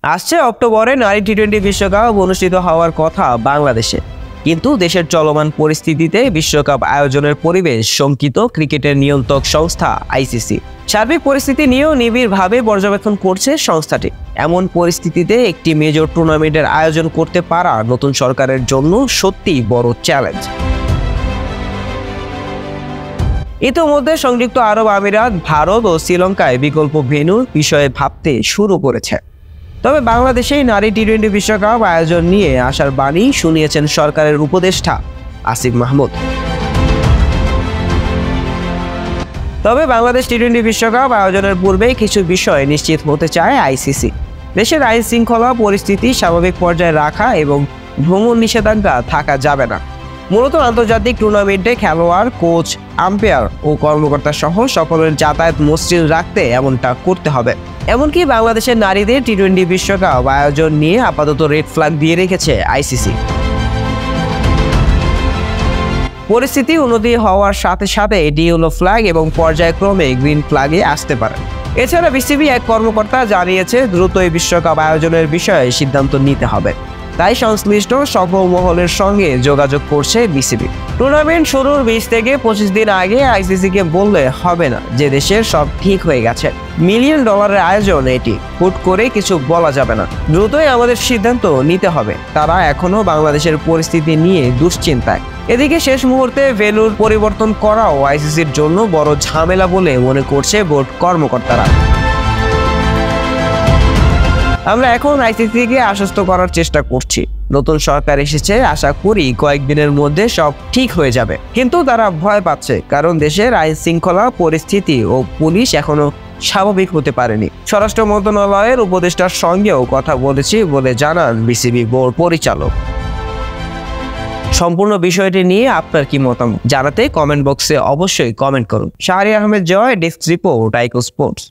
আসছে অক্টোবরে নারী টি-20 বিশ্বকাপ অনুষ্ঠিত হওয়ার কথা বাংলাদেশে, কিন্তু দেশের চলমান পরিস্থিতিতে বিশ্বকাপ আয়োজনের পরিবেশ শঙ্কিত। ক্রিকেটের নিয়ন্ত্রক সংস্থা আইসিসি সার্বিক পরিস্থিতি নিয়েও নিবিড়ভাবে পর্যবেক্ষণ করছে সংস্থাটি। এমন পরিস্থিতিতে একটি মেজর টুর্নামেন্টের আয়োজন করতে পারা নতুন সরকারের জন্য সত্যিই বড় চ্যালেঞ্জ। ইতোমধ্যে সংযুক্ত আরব আমিরাত, ভারত ও শ্রীলঙ্কায় বিকল্প ভেন্যুর বিষয়ে ভাবতে শুরু করেছে। তবে বাংলাদেশেই নারী টি-20 বিশ্বকাপ আয়োজন নিয়ে আশার বাণী শুনিয়েছেন সরকারের উপদেষ্টা আসিফ মাহমুদ। তবে বাংলাদেশ টি-20 বিশ্বকাপ আয়োজনের পূর্বে কিছু বিষয় নিশ্চিত হতে চায় আইসিসি। দেশের আইন শৃঙ্খলা পরিস্থিতি স্বাভাবিক পর্যায়ে রাখা এবং ভ্রমণ নিষেধাজ্ঞা থাকা যাবে না। মূলত আন্তর্জাতিক টুর্নামেন্টে খেলোয়াড়, কোচ, আম্পায়ার ও কর্মকর্তা সহ সকলের যাতায়াত মসৃণ রাখতে এমনটা করতে হবে। এমনকি বাংলাদেশের নারীদের টি-20 বিশ্বকাপ আয়োজন নিয়ে আপাতত রেড ফ্ল্যাগ দিয়ে রেখেছে আইসিসি। পরিস্থিতি উন্নতি হওয়ার সাথে সাথে এটি ইয়েলো ফ্ল্যাগ এবং পর্যায়ক্রমে গ্রিন ফ্ল্যাগে আসতে পারে। এছাড়া বিসিবি এক কর্মকর্তা জানিয়েছে, দ্রুতই বিশ্বকাপ আয়োজনের বিষয়ে সিদ্ধান্ত নিতে হবে। তাই সংশ্লিষ্ট সকল মহলের সঙ্গে যোগাযোগ করছে বিসিবি। টুর্নামেন্ট শুরুর 20 থেকে 25 দিন আগে আইসিসিকে বললে হবে না যে দেশের সব ঠিক হয়ে গেছে। মিলিয়ন ডলারের আয়োজন, এটি হুট করে কিছু বলা যাবে না। দ্রুতই আমাদের সিদ্ধান্ত নিতে হবে। তারা এখনো বাংলাদেশের পরিস্থিতি নিয়ে দুশ্চিন্তায়। এদিকে শেষ মুহূর্তে ভেন্যুর পরিবর্তন করাও আইসিসির জন্য বড় ঝামেলা বলে মনে করছে বোর্ড কর্মকর্তারা। আমরা এখন আইসিসিকে আশ্বস্ত করার চেষ্টা করছি। নতুন সরকার এসেছে, আশা করি কয়েকদিনের মধ্যে সব ঠিক হয়ে যাবে। কিন্তু তারা ভয় পাচ্ছে, কারণ দেশের আইন শৃঙ্খলা পরিস্থিতি ও পুলিশ এখনো স্বাভাবিক হতে পারেনি। স্বরাষ্ট্র মন্ত্রণালয়ের উপদেষ্টার সঙ্গেও কথা বলেছি বলে জানান বিসিবি বোর্ড পরিচালক। সম্পূর্ণ বিষয়টি নিয়ে আপনার কি মতামত জানাতে কমেন্ট বক্সে অবশ্যই কমেন্ট করুন। শাহরিয়ার আহমেদ জয়, ডেস্ক রিপোর্ট, আইকো স্পোর্টস।